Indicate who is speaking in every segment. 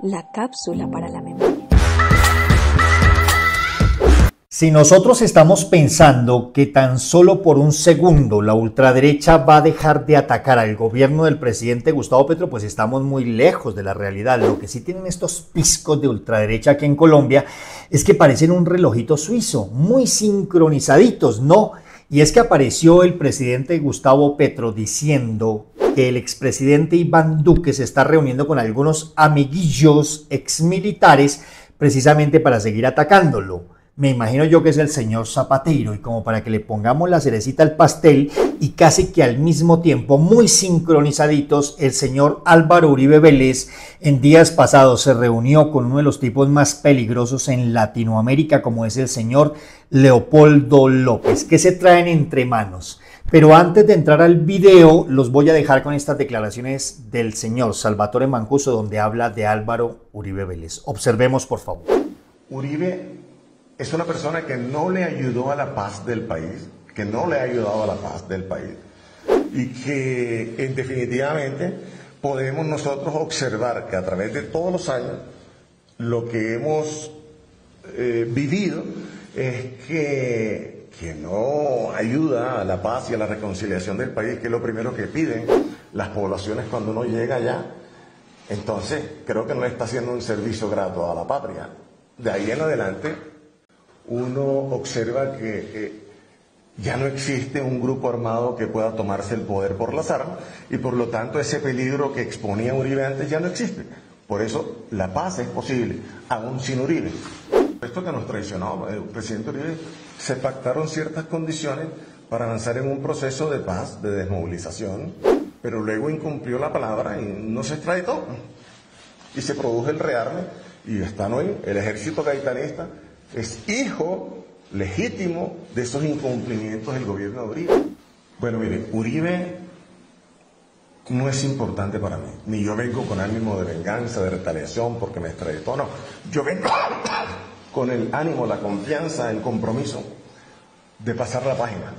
Speaker 1: La cápsula para la memoria.
Speaker 2: Si nosotros estamos pensando que tan solo por un segundo la ultraderecha va a dejar de atacar al gobierno del presidente Gustavo Petro, pues estamos muy lejos de la realidad. Lo que sí tienen estos piscos de ultraderecha aquí en Colombia es que parecen un relojito suizo, muy sincronizaditos, ¿no? Y es que apareció el presidente Gustavo Petro diciendo que el expresidente Iván Duque se está reuniendo con algunos amiguillos exmilitares precisamente para seguir atacándolo. Me imagino yo que es el señor Zapatero, y como para que le pongamos la cerecita al pastel, y casi que al mismo tiempo, muy sincronizaditos, el señor Álvaro Uribe Vélez en días pasados se reunió con uno de los tipos más peligrosos en Latinoamérica, como es el señor Leopoldo López. ¿Qué se traen entre manos? Pero antes de entrar al video, los voy a dejar con estas declaraciones del señor Salvatore Mancuso, donde habla de Álvaro Uribe Vélez. Observemos, por favor.
Speaker 3: Uribe es una persona que no le ayudó a la paz del país, que no le ha ayudado a la paz del país, y que definitivamente podemos nosotros observar que a través de todos los años lo que hemos vivido es que no ayuda a la paz y a la reconciliación del país, que es lo primero que piden las poblaciones cuando uno llega allá. Entonces creo que no está haciendo un servicio grato a la patria. De ahí en adelante uno observa que ya no existe un grupo armado que pueda tomarse el poder por las armas, y por lo tanto ese peligro que exponía Uribe antes ya no existe. Por eso la paz es posible, aún sin Uribe. Esto que nos traicionó el presidente Uribe, se pactaron ciertas condiciones para avanzar en un proceso de paz, de desmovilización, pero luego incumplió la palabra y no se extraditó. Y se produjo el rearme, y están hoy el ejército gaitanista es hijo legítimo de esos incumplimientos del gobierno de Uribe. Bueno, mire, Uribe no es importante para mí, ni yo vengo con ánimo de venganza, de retaliación porque me extraditó, no. Yo vengo con el ánimo, la confianza, el compromiso de pasar la página.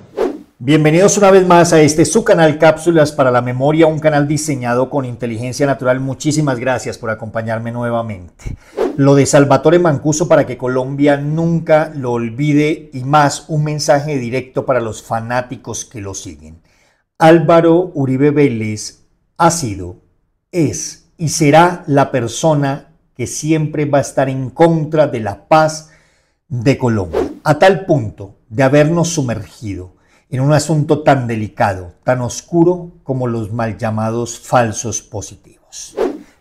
Speaker 2: Bienvenidos una vez más a su canal Cápsulas para la Memoria, un canal diseñado con inteligencia natural. Muchísimas gracias por acompañarme nuevamente. Lo de Salvatore Mancuso para que Colombia nunca lo olvide, y más un mensaje directo para los fanáticos que lo siguen. Álvaro Uribe Vélez ha sido, es y será la persona que siempre va a estar en contra de la paz de Colombia, a tal punto de habernos sumergido en un asunto tan delicado, tan oscuro como los mal llamados falsos positivos.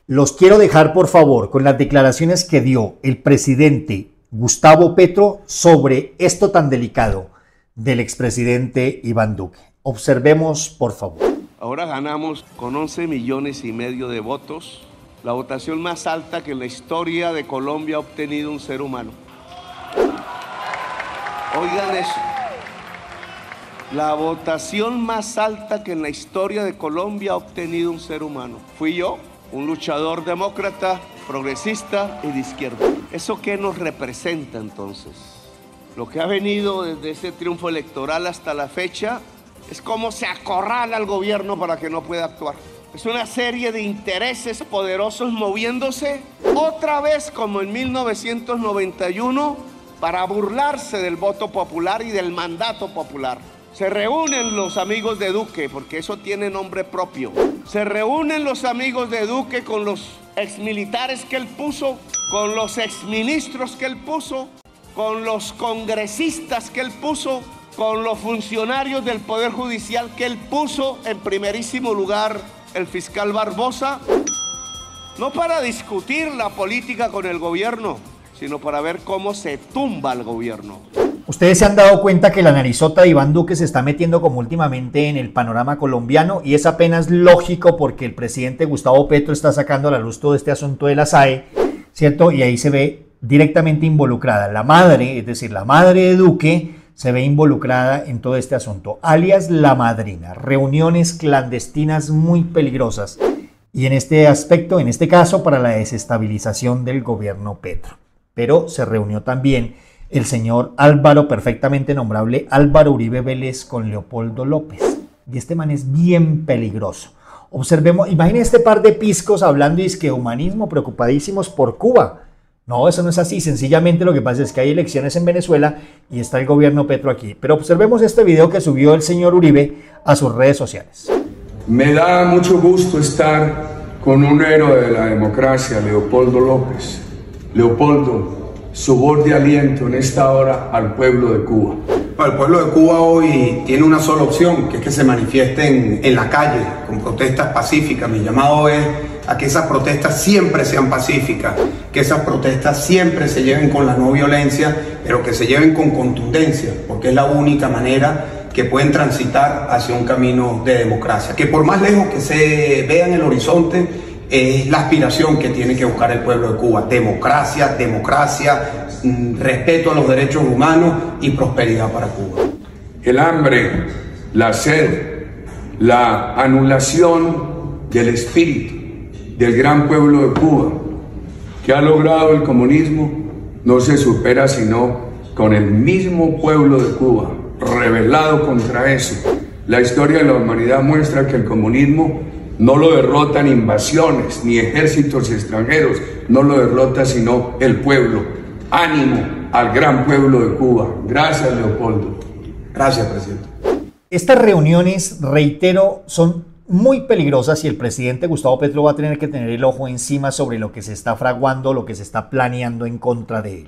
Speaker 2: Los quiero dejar, por favor, con las declaraciones que dio el presidente Gustavo Petro sobre esto tan delicado del expresidente Iván Duque. Observemos, por favor.
Speaker 4: Ahora ganamos con 11,5 millones de votos, la votación más alta que en la historia de Colombia ha obtenido un ser humano. Oigan eso. La votación más alta que en la historia de Colombia ha obtenido un ser humano. Fui yo, un luchador demócrata, progresista y de izquierda. ¿Eso qué nos representa entonces? Lo que ha venido desde ese triunfo electoral hasta la fecha es cómo se acorrala al gobierno para que no pueda actuar. Es una serie de intereses poderosos moviéndose otra vez como en 1991 para burlarse del voto popular y del mandato popular. Se reúnen los amigos de Duque, porque eso tiene nombre propio. Se reúnen los amigos de Duque con los exmilitares que él puso, con los exministros que él puso, con los congresistas que él puso, con los funcionarios del Poder Judicial que él puso, en primerísimo lugar el fiscal Barbosa, no para discutir la política con el gobierno, sino para ver cómo se tumba al gobierno.
Speaker 2: Ustedes se han dado cuenta que la narizota de Iván Duque se está metiendo como últimamente en el panorama colombiano, y es apenas lógico porque el presidente Gustavo Petro está sacando a la luz todo este asunto de la SAE, ¿cierto? Y ahí se ve directamente involucrada la madre, es decir, la madre de Duque se ve involucrada en todo este asunto, alias la madrina, reuniones clandestinas muy peligrosas, y en este aspecto, en este caso, para la desestabilización del gobierno Petro. Pero se reunió también el señor Álvaro, perfectamente nombrable, Álvaro Uribe Vélez con Leopoldo López. Y este man es bien peligroso. Observemos, imaginen este par de piscos hablando y es que humanismo, preocupadísimos por Cuba. No, eso no es así. Sencillamente lo que pasa es que hay elecciones en Venezuela y está el gobierno Petro aquí. Pero observemos este video que subió el señor Uribe a sus redes sociales.
Speaker 5: Me da mucho gusto estar con un héroe de la democracia, Leopoldo López. Leopoldo, su voz de aliento en esta hora al pueblo de Cuba.
Speaker 6: El pueblo de Cuba hoy tiene una sola opción, que es que se manifiesten en la calle con protestas pacíficas. Mi llamado es a que esas protestas siempre sean pacíficas, que esas protestas siempre se lleven con la no violencia, pero que se lleven con contundencia, porque es la única manera que pueden transitar hacia un camino de democracia. Que por más lejos que se vea en el horizonte, es la aspiración que tiene que buscar el pueblo de Cuba. Democracia, democracia, respeto a los derechos humanos y prosperidad para Cuba.
Speaker 5: El hambre, la sed, la anulación del espíritu del gran pueblo de Cuba que ha logrado el comunismo no se supera sino con el mismo pueblo de Cuba rebelado contra eso. La historia de la humanidad muestra que el comunismo no lo derrotan invasiones ni ejércitos extranjeros, no lo derrota sino el pueblo. Ánimo al gran pueblo de Cuba. Gracias, Leopoldo.
Speaker 6: Gracias, presidente.
Speaker 2: Estas reuniones, reitero, son muy peligrosas y el presidente Gustavo Petro va a tener que tener el ojo encima sobre lo que se está fraguando, lo que se está planeando en contra de él.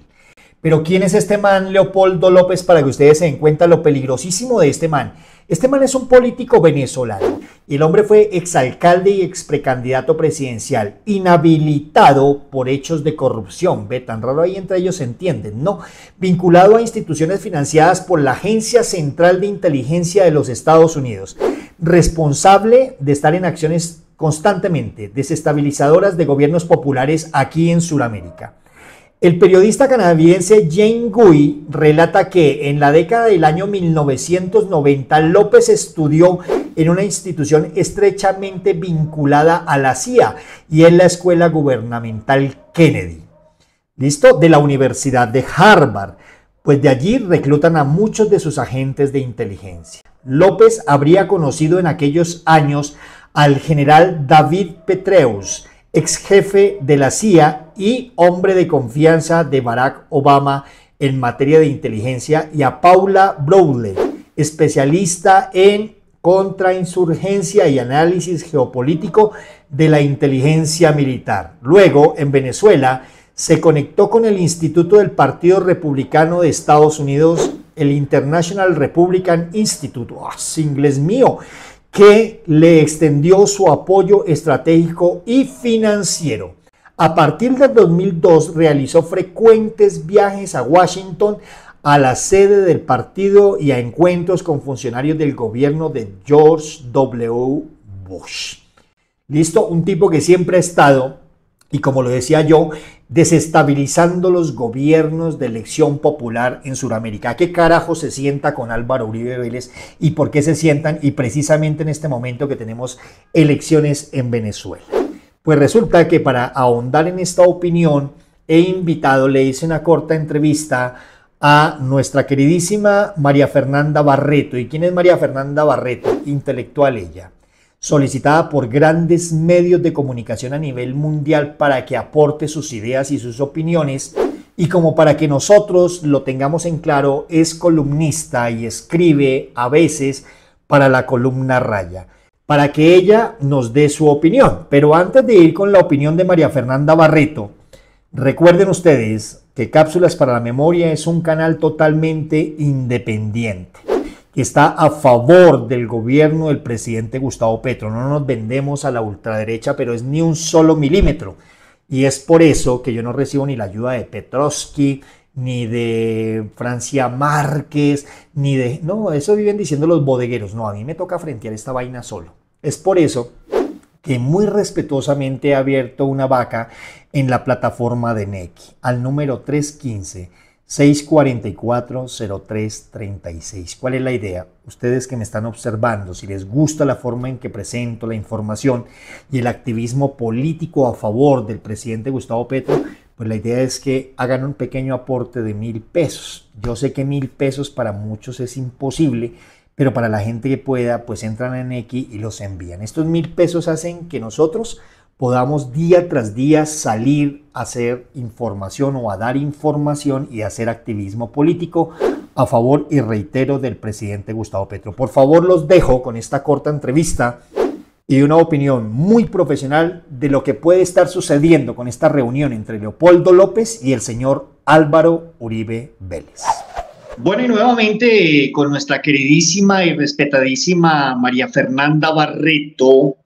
Speaker 2: Pero ¿quién es este man, Leopoldo López, para que ustedes se den cuenta lo peligrosísimo de este man? Este man es un político venezolano y el hombre fue exalcalde y exprecandidato presidencial, inhabilitado por hechos de corrupción. Ve, tan raro ahí entre ellos se entienden, ¿no? Vinculado a instituciones financiadas por la Agencia Central de Inteligencia de los Estados Unidos, responsable de estar en acciones constantemente desestabilizadoras de gobiernos populares aquí en Sudamérica. El periodista canadiense Jane Gui relata que en la década del año 1990 López estudió en una institución estrechamente vinculada a la CIA y en la Escuela Gubernamental Kennedy. ¿Listo? De la Universidad de Harvard. Pues de allí reclutan a muchos de sus agentes de inteligencia. López habría conocido en aquellos años al general David Petraeus, ex jefe de la CIA y hombre de confianza de Barack Obama en materia de inteligencia, y a Paula Brodley, especialista en contrainsurgencia y análisis geopolítico de la inteligencia militar. Luego, en Venezuela, se conectó con el Instituto del Partido Republicano de Estados Unidos, el International Republican Institute, inglés mío, que le extendió su apoyo estratégico y financiero. A partir del 2002 realizó frecuentes viajes a Washington, a la sede del partido y a encuentros con funcionarios del gobierno de George W. Bush. ¿Listo? Un tipo que siempre ha estado, y como lo decía yo, desestabilizando los gobiernos de elección popular en Sudamérica. ¿A qué carajo se sienta con Álvaro Uribe Vélez y por qué se sientan? Y precisamente en este momento que tenemos elecciones en Venezuela. Pues resulta que para ahondar en esta opinión he invitado, le hice una corta entrevista a nuestra queridísima María Fernanda Barreto. ¿Y quién es María Fernanda Barreto? Intelectual ella, solicitada por grandes medios de comunicación a nivel mundial para que aporte sus ideas y sus opiniones, y como para que nosotros lo tengamos en claro, es columnista y escribe a veces para la columna Raya, para que ella nos dé su opinión. Pero antes de ir con la opinión de María Fernanda Barreto, recuerden ustedes que Cápsulas para la Memoria es un canal totalmente independiente, que está a favor del gobierno del presidente Gustavo Petro. No nos vendemos a la ultraderecha, pero es ni un solo milímetro. Y es por eso que yo no recibo ni la ayuda de Petrovsky, ni de Francia Márquez, ni de... No, eso viven diciendo los bodegueros. No, a mí me toca frentear esta vaina solo. Es por eso que muy respetuosamente he abierto una vaca en la plataforma de Nequi, al número 315-644-0336. ¿Cuál es la idea? Ustedes que me están observando, si les gusta la forma en que presento la información y el activismo político a favor del presidente Gustavo Petro, pues la idea es que hagan un pequeño aporte de 1.000 pesos. Yo sé que 1.000 pesos para muchos es imposible, pero para la gente que pueda, pues entran en X y los envían. Estos 1.000 pesos hacen que nosotros podamos día tras día salir a hacer información o a dar información y hacer activismo político a favor, y reitero, del presidente Gustavo Petro. Por favor, los dejo con esta corta entrevista y una opinión muy profesional de lo que puede estar sucediendo con esta reunión entre Leopoldo López y el señor Álvaro Uribe Vélez. Bueno, y nuevamente con nuestra queridísima y respetadísima María Fernanda Barreto,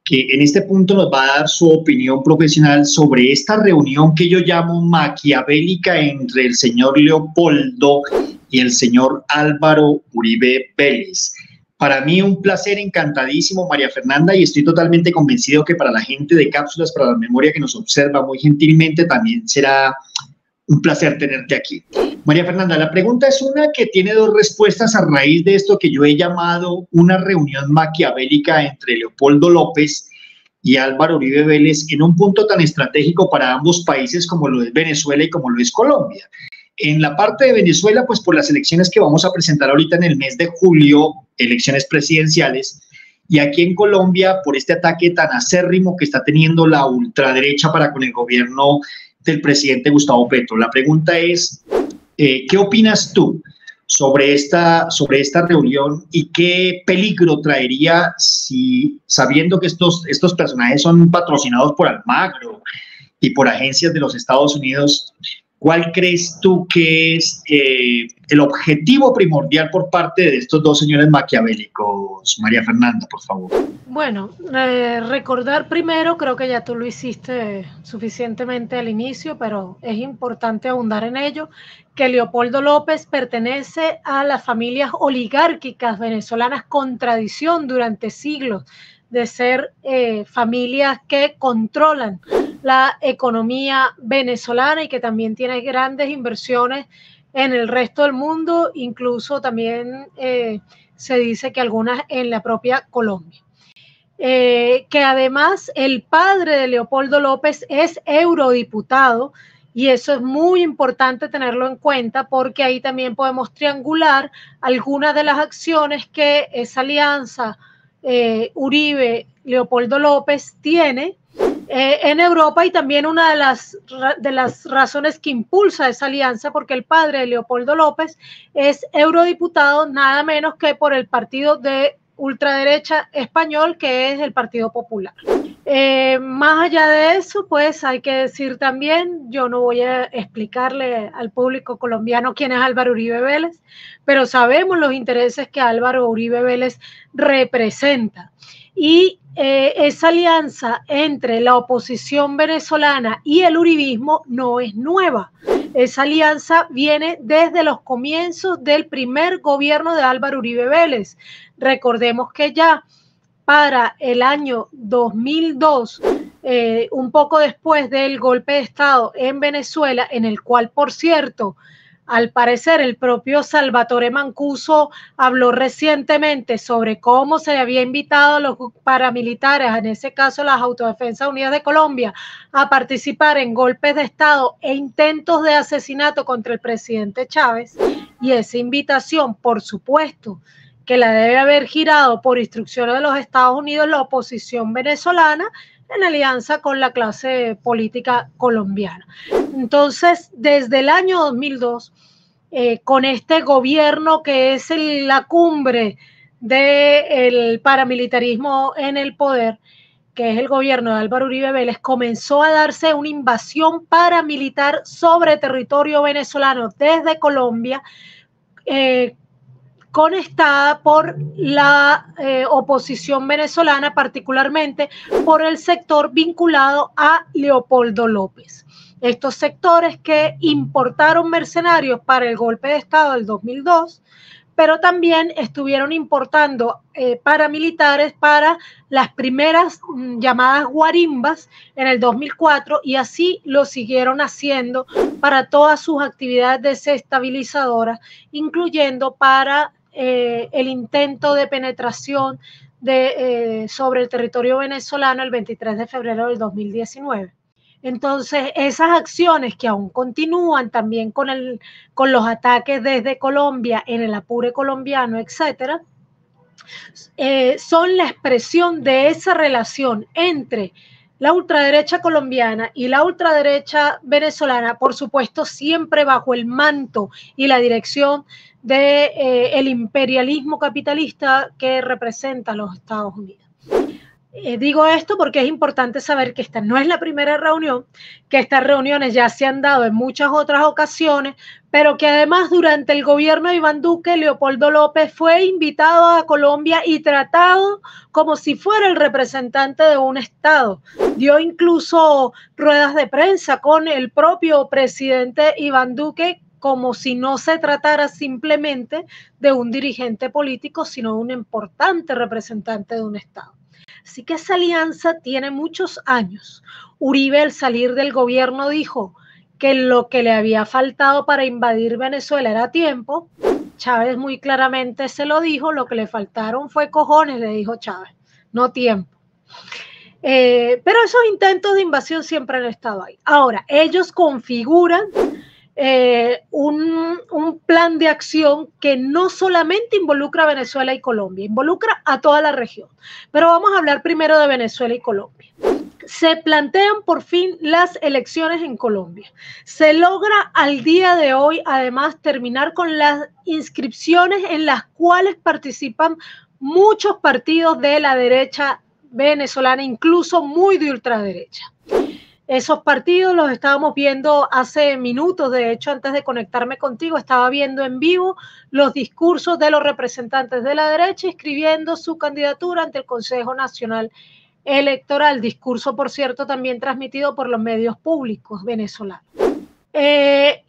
Speaker 2: que en este punto nos va a dar su opinión profesional sobre esta reunión que yo llamo maquiavélica entre el señor Leopoldo y el señor Álvaro Uribe Vélez. Para mí un placer encantadísimo, María Fernanda, y estoy totalmente convencido que para la gente de Cápsulas para la Memoria que nos observa muy gentilmente también será un placer tenerte aquí. María Fernanda, la pregunta es una que tiene dos respuestas a raíz de esto que yo he llamado una reunión maquiavélica entre Leopoldo López y Álvaro Uribe Vélez en un punto tan estratégico para ambos países como lo es Venezuela y como lo es Colombia. En la parte de Venezuela, pues por las elecciones que vamos a presentar ahorita en el mes de julio, elecciones presidenciales, y aquí en Colombia por este ataque tan acérrimo que está teniendo la ultraderecha para con el gobierno del presidente Gustavo Petro. La pregunta es, ¿qué opinas tú sobre esta reunión y qué peligro traería si, sabiendo que estos personajes son patrocinados por Almagro y por agencias de los Estados Unidos, cuál crees tú que es el objetivo primordial por parte de estos dos señores maquiavélicos? María Fernanda, por favor.
Speaker 7: Bueno, recordar primero, creo que ya tú lo hiciste suficientemente al inicio, pero es importante ahondar en ello, que Leopoldo López pertenece a las familias oligárquicas venezolanas con tradición durante siglos de ser familias que controlan la economía venezolana y que también tiene grandes inversiones en el resto del mundo, incluso también se dice que algunas en la propia Colombia. Que además el padre de Leopoldo López es eurodiputado, y eso es muy importante tenerlo en cuenta porque ahí también podemos triangular algunas de las acciones que esa alianza Uribe-Leopoldo López tiene en Europa, y también una de las razones que impulsa esa alianza, porque el padre de Leopoldo López es eurodiputado nada menos que por el partido de ultraderecha español, que es el Partido Popular. Más allá de eso, pues hay que decir también, yo no voy a explicarle al público colombiano quién es Álvaro Uribe Vélez, pero sabemos los intereses que Álvaro Uribe Vélez representa. Y esa alianza entre la oposición venezolana y el uribismo no es nueva. Esa alianza viene desde los comienzos del primer gobierno de Álvaro Uribe Vélez. Recordemos que ya para el año 2002, un poco después del golpe de Estado en Venezuela, en el cual, por cierto, al parecer el propio Salvatore Mancuso habló recientemente sobre cómo se había invitado a los paramilitares, en ese caso las Autodefensas Unidas de Colombia, a participar en golpes de Estado e intentos de asesinato contra el presidente Chávez, y esa invitación, por supuesto, que la debe haber girado por instrucciones de los Estados Unidos la oposición venezolana en alianza con la clase política colombiana. Entonces, desde el año 2002, con este gobierno que es la cumbre del paramilitarismo en el poder, que es el gobierno de Álvaro Uribe Vélez, comenzó a darse una invasión paramilitar sobre territorio venezolano desde Colombia, conectada por la oposición venezolana, particularmente por el sector vinculado a Leopoldo López. Estos sectores que importaron mercenarios para el golpe de Estado del 2002, pero también estuvieron importando paramilitares para las primeras llamadas guarimbas en el 2004, y así lo siguieron haciendo para todas sus actividades desestabilizadoras, incluyendo para el intento de penetración sobre el territorio venezolano el 23 de febrero del 2019. Entonces, esas acciones que aún continúan también con los ataques desde Colombia en el Apure colombiano, etcétera, son la expresión de esa relación entre la ultraderecha colombiana y la ultraderecha venezolana, por supuesto, siempre bajo el manto y la dirección del imperialismo capitalista que representa a los Estados Unidos. Digo esto porque es importante saber que esta no es la primera reunión, que estas reuniones ya se han dado en muchas otras ocasiones, pero que además durante el gobierno de Iván Duque, Leopoldo López fue invitado a Colombia y tratado como si fuera el representante de un Estado. Dio incluso ruedas de prensa con el propio presidente Iván Duque, como si no se tratara simplemente de un dirigente político, sino de un importante representante de un Estado. Así que esa alianza tiene muchos años. Uribe, al salir del gobierno, dijo que lo que le había faltado para invadir Venezuela era tiempo. Chávez muy claramente se lo dijo, lo que le faltaron fue cojones, le dijo Chávez, no tiempo. Pero esos intentos de invasión siempre han estado ahí. Ahora, ellos configuran un plan de acción que no solamente involucra a Venezuela y Colombia, involucra a toda la región. Pero vamos a hablar primero de Venezuela y Colombia. Se plantean por fin las elecciones en Colombia. Se logra al día de hoy, además, terminar con las inscripciones en las cuales participan muchos partidos de la derecha venezolana, incluso muy de ultraderecha. Esos partidos los estábamos viendo hace minutos, de hecho, antes de conectarme contigo, estaba viendo en vivo los discursos de los representantes de la derecha escribiendo su candidatura ante el Consejo Nacional Electoral, discurso, por cierto, también transmitido por los medios públicos venezolanos.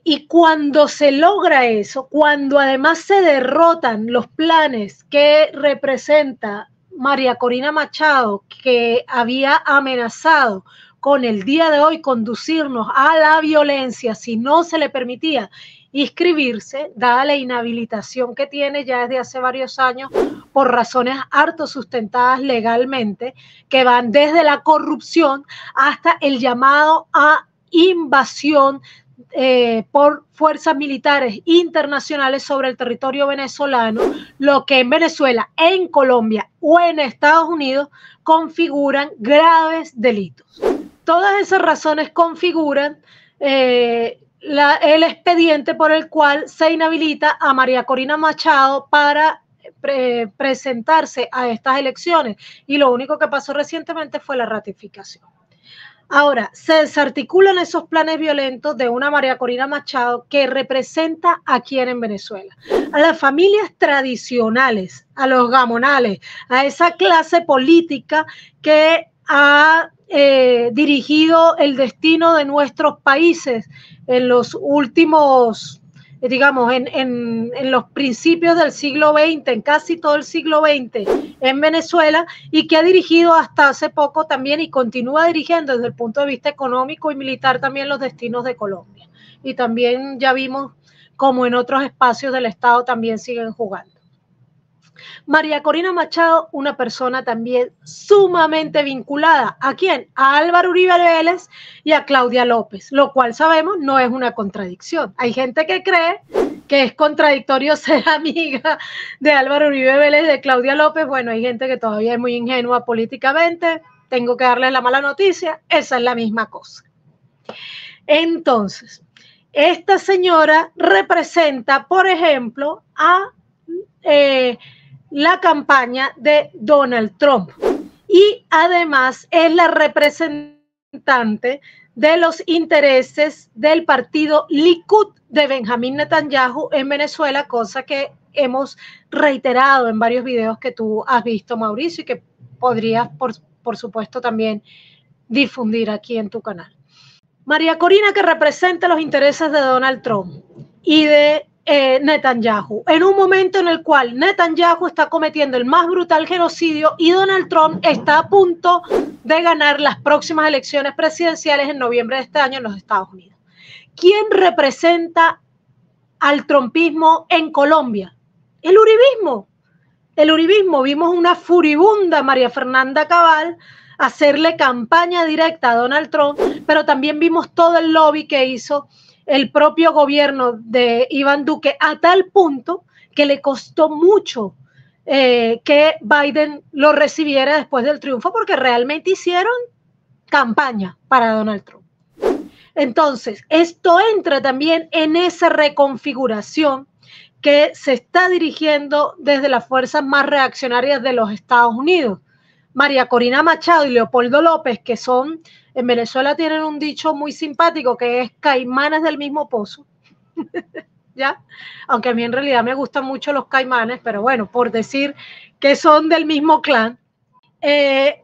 Speaker 7: Y cuando se logra eso, cuando además se derrotan los planes que representa María Corina Machado, que había amenazado con el día de hoy conducirnos a la violencia si no se le permitía inscribirse, dada la inhabilitación que tiene ya desde hace varios años por razones harto sustentadas legalmente, que van desde la corrupción hasta el llamado a invasión por fuerzas militares internacionales sobre el territorio venezolano, lo que en Venezuela, en Colombia o en Estados Unidos configuran graves delitos. Todas esas razones configuran el expediente por el cual se inhabilita a María Corina Machado para presentarse a estas elecciones, y lo único que pasó recientemente fue la ratificación. Ahora, se desarticulan esos planes violentos de una María Corina Machado que representa a quién en Venezuela, a las familias tradicionales, a los gamonales, a esa clase política que ha dirigido el destino de nuestros países en los últimos, digamos, en los principios del siglo XX, en casi todo el siglo XX en Venezuela, y que ha dirigido hasta hace poco también y continúa dirigiendo desde el punto de vista económico y militar también los destinos de Colombia. Y también ya vimos como en otros espacios del Estado también siguen jugando. María Corina Machado, una persona también sumamente vinculada. ¿A quién? A Álvaro Uribe Vélez y a Claudia López, lo cual sabemos no es una contradicción. Hay gente que cree que es contradictorio ser amiga de Álvaro Uribe Vélez y de Claudia López. Bueno, hay gente que todavía es muy ingenua políticamente. Tengo que darles la mala noticia, esa es la misma cosa. Entonces, esta señora representa, por ejemplo, a la campaña de Donald Trump y además es la representante de los intereses del partido Likud de Benjamín Netanyahu en Venezuela, cosa que hemos reiterado en varios videos que tú has visto, Mauricio, y que podrías, por supuesto, también difundir aquí en tu canal. María Corina, que representa los intereses de Donald Trump y de Netanyahu, en un momento en el cual Netanyahu está cometiendo el más brutal genocidio y Donald Trump está a punto de ganar las próximas elecciones presidenciales en noviembre de este año en los Estados Unidos. ¿Quién representa al trumpismo en Colombia? El uribismo. El uribismo. Vimos una furibunda María Fernanda Cabal hacerle campaña directa a Donald Trump, pero también vimos todo el lobby que hizo el propio gobierno de Iván Duque, a tal punto que le costó mucho que Biden lo recibiera después del triunfo, porque realmente hicieron campaña para Donald Trump. Entonces, esto entra también en esa reconfiguración que se está dirigiendo desde las fuerzas más reaccionarias de los Estados Unidos. María Corina Machado y Leopoldo López, que son, en Venezuela tienen un dicho muy simpático que es caimanes del mismo pozo. ¿Ya? Aunque a mí en realidad me gustan mucho los caimanes, pero bueno, por decir que son del mismo clan. El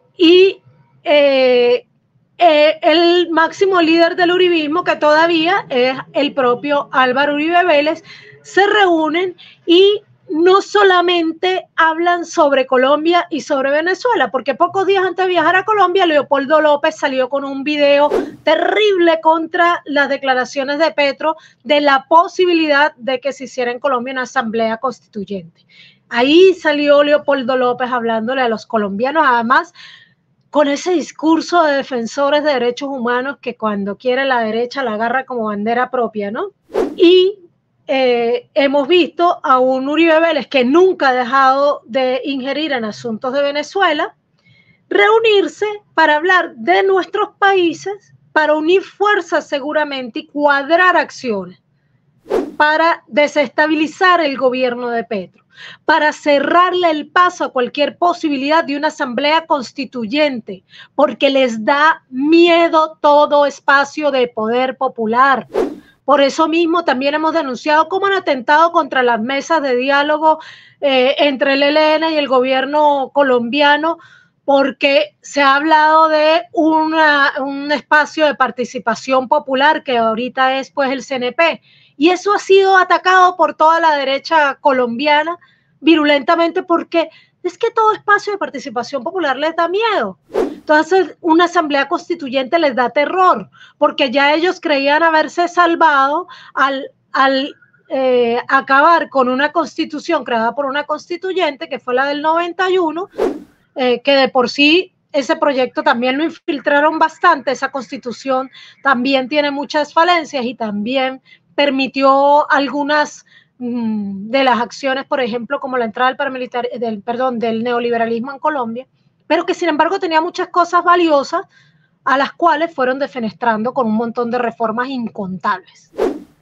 Speaker 7: máximo líder del uribismo, que todavía es el propio Álvaro Uribe Vélez, se reúnen y no solamente hablan sobre Colombia y sobre Venezuela, porque pocos días antes de viajar a Colombia, Leopoldo López salió con un video terrible contra las declaraciones de Petro de la posibilidad de que se hiciera en Colombia una asamblea constituyente. Ahí salió Leopoldo López hablándole a los colombianos, además con ese discurso de defensores de derechos humanos que cuando quiere la derecha la agarra como bandera propia, ¿no? Y hemos visto a un Uribe Vélez que nunca ha dejado de ingerir en asuntos de Venezuela, reunirse para hablar de nuestros países, para unir fuerzas seguramente y cuadrar acciones para desestabilizar el gobierno de Petro, para cerrarle el paso a cualquier posibilidad de una asamblea constituyente, porque les da miedo todo espacio de poder popular. Por eso mismo también hemos denunciado cómo han atentado contra las mesas de diálogo entre el ELN y el gobierno colombiano, porque se ha hablado de un espacio de participación popular que ahorita es pues el CNP, y eso ha sido atacado por toda la derecha colombiana virulentamente, porque es que todo espacio de participación popular les da miedo. Entonces, una asamblea constituyente les da terror, porque ya ellos creían haberse salvado al acabar con una constitución creada por una constituyente, que fue la del 91, que de por sí ese proyecto también lo infiltraron bastante. Esa constitución también tiene muchas falencias y también permitió algunas de las acciones, por ejemplo, como la entrada del neoliberalismo en Colombia, pero que sin embargo tenía muchas cosas valiosas a las cuales fueron defenestrando con un montón de reformas incontables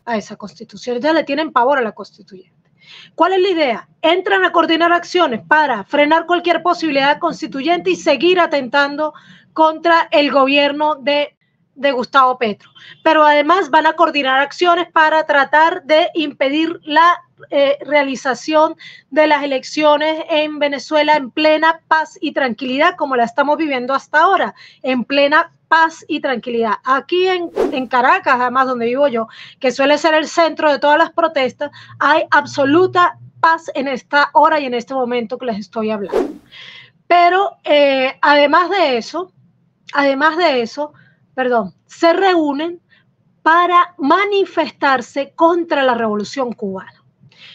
Speaker 7: a esa constitución. Ya le tienen pavor a la constituyente. ¿Cuál es la idea? Entran a coordinar acciones para frenar cualquier posibilidad constituyente y seguir atentando contra el gobierno de Gustavo Petro, pero además van a coordinar acciones para tratar de impedir la realización de las elecciones en Venezuela en plena paz y tranquilidad, como la estamos viviendo hasta ahora, en plena paz y tranquilidad. Aquí en Caracas, además donde vivo yo, que suele ser el centro de todas las protestas, hay absoluta paz en esta hora y en este momento que les estoy hablando. Pero además de eso, se reúnen para manifestarse contra la Revolución Cubana.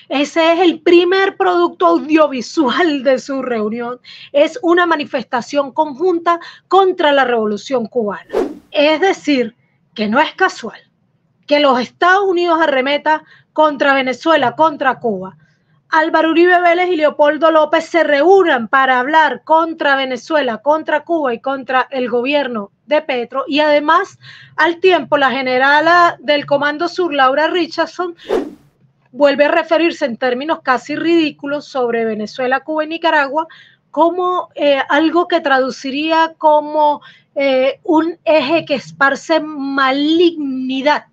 Speaker 7: Ese es el primer producto audiovisual de su reunión. Es una manifestación conjunta contra la Revolución Cubana. Es decir, que no es casual que los Estados Unidos arremetan contra Venezuela, contra Cuba. Álvaro Uribe Vélez y Leopoldo López se reúnan para hablar contra Venezuela, contra Cuba y contra el gobierno de Petro, y además al tiempo la generala del Comando Sur, Laura Richardson, vuelve a referirse en términos casi ridículos sobre Venezuela, Cuba y Nicaragua como algo que traduciría como un eje que esparce malignidad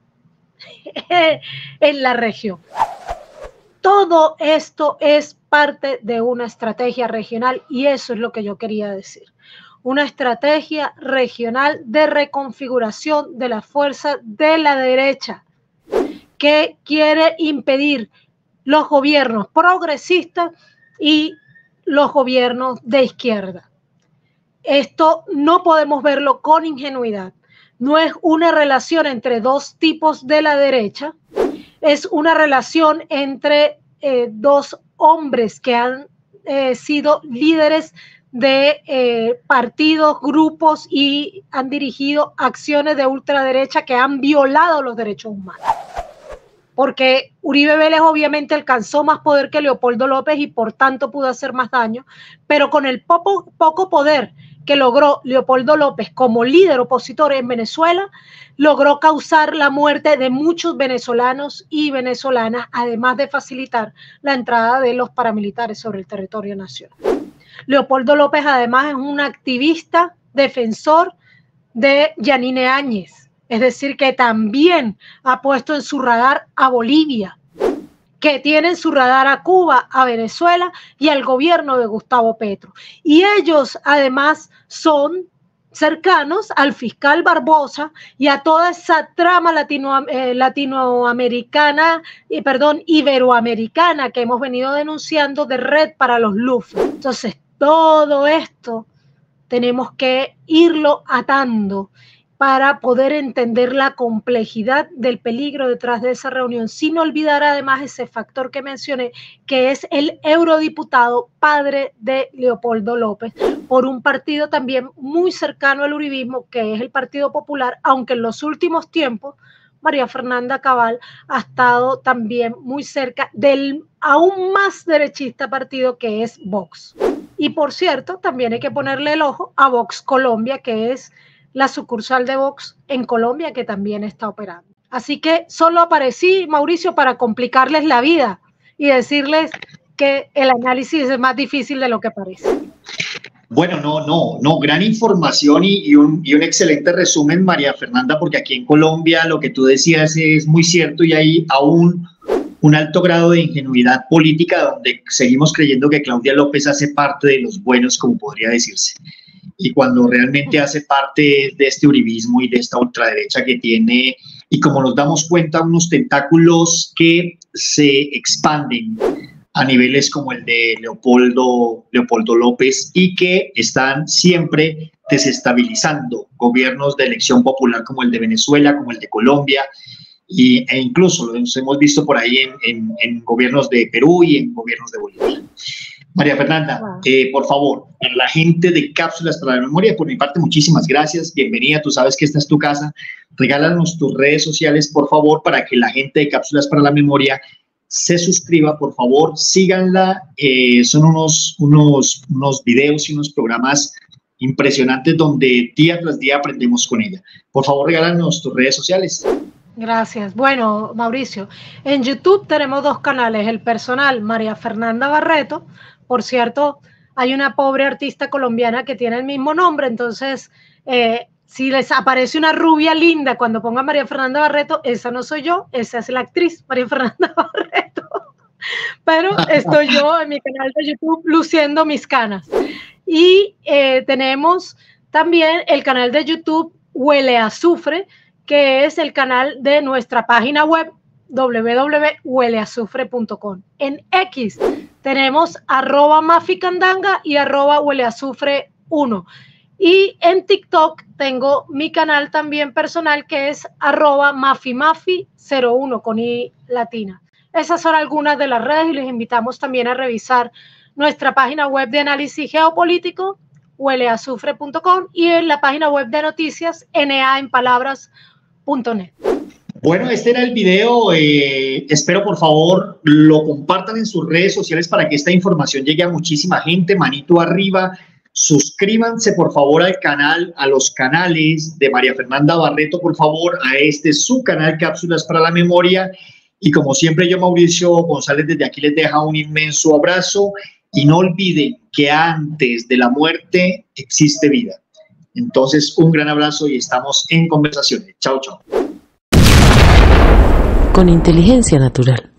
Speaker 7: en la región. Todo esto es parte de una estrategia regional y eso es lo que yo quería decir. Una estrategia regional de reconfiguración de la fuerza de la derecha que quiere impedir los gobiernos progresistas y los gobiernos de izquierda. Esto no podemos verlo con ingenuidad. No es una relación entre dos tipos de la derecha, es una relación entre dos hombres que han sido líderes de partidos, grupos y han dirigido acciones de ultraderecha que han violado los derechos humanos. porque Uribe Vélez obviamente alcanzó más poder que Leopoldo López y por tanto pudo hacer más daño, pero con el poco poder que logró Leopoldo López como líder opositor en Venezuela, logró causar la muerte de muchos venezolanos y venezolanas, además de facilitar la entrada de los paramilitares sobre el territorio nacional. Leopoldo López además es un activista defensor de Yanine Áñez, es decir, que también ha puesto en su radar a Bolivia, que tiene en su radar a Cuba, a Venezuela y al gobierno de Gustavo Petro. Y ellos además son cercanos al fiscal Barbosa y a toda esa trama iberoamericana que hemos venido denunciando de Red para los LUF. Entonces, todo esto tenemos que irlo atando para poder entender la complejidad del peligro detrás de esa reunión, sin olvidar además ese factor que mencioné, que es el eurodiputado padre de Leopoldo López, por un partido también muy cercano al uribismo, que es el Partido Popular, aunque en los últimos tiempos María Fernanda Cabal ha estado también muy cerca del aún más derechista partido que es Vox. Y por cierto, también hay que ponerle el ojo a Vox Colombia, que es la sucursal de Vox en Colombia, que también está operando. Así que solo aparecí, Mauricio, para complicarles la vida y decirles que el análisis es más difícil de lo que parece.
Speaker 2: Bueno, no, gran información y un excelente resumen, María Fernanda, porque aquí en Colombia lo que tú decías es muy cierto y hay aún un alto grado de ingenuidad política donde seguimos creyendo que Claudia López hace parte de los buenos, como podría decirse. Y cuando realmente hace parte de este uribismo y de esta ultraderecha que tiene, y como nos damos cuenta, unos tentáculos que se expanden a niveles como el de Leopoldo López y que están siempre desestabilizando gobiernos de elección popular como el de Venezuela, como el de Colombia, e incluso lo hemos visto por ahí en gobiernos de Perú y en gobiernos de Bolivia. María Fernanda, por favor, para la gente de Cápsulas para la Memoria, por mi parte, muchísimas gracias, bienvenida, tú sabes que esta es tu casa, regálanos tus redes sociales, por favor, para que la gente de Cápsulas para la Memoria se suscriba, por favor, síganla, son unos videos y unos programas impresionantes donde día tras día aprendemos con ella. Por favor, regálanos tus redes sociales.
Speaker 7: Gracias. Bueno, Mauricio, en YouTube tenemos dos canales, el personal María Fernanda Barreto. Por cierto, hay una pobre artista colombiana que tiene el mismo nombre, entonces si les aparece una rubia linda cuando ponga María Fernanda Barreto, esa no soy yo, esa es la actriz María Fernanda Barreto. Pero estoy yo en mi canal de YouTube luciendo mis canas. Y tenemos también el canal de YouTube Huele a Azufre, que es el canal de nuestra página web www.hueleazufre.com. En X tenemos @maficandanga y @hueleazufre1. Y en TikTok tengo mi canal también personal que es @mafimafi01 con i latina. Esas son algunas de las redes y les invitamos también a revisar nuestra página web de análisis geopolítico, hueleazufre.com, y en la página web de noticias, naenpalabras.net.
Speaker 2: Bueno, este era el video, espero por favor lo compartan en sus redes sociales para que esta información llegue a muchísima gente, manito arriba, suscríbanse por favor al canal, a los canales de María Fernanda Barreto, por favor, a su canal Cápsulas para la Memoria, y como siempre yo, Mauricio González, desde aquí les dejo un inmenso abrazo, y no olviden que antes de la muerte existe vida. Entonces, un gran abrazo y estamos en conversaciones. Chao, chao.
Speaker 1: Con inteligencia natural.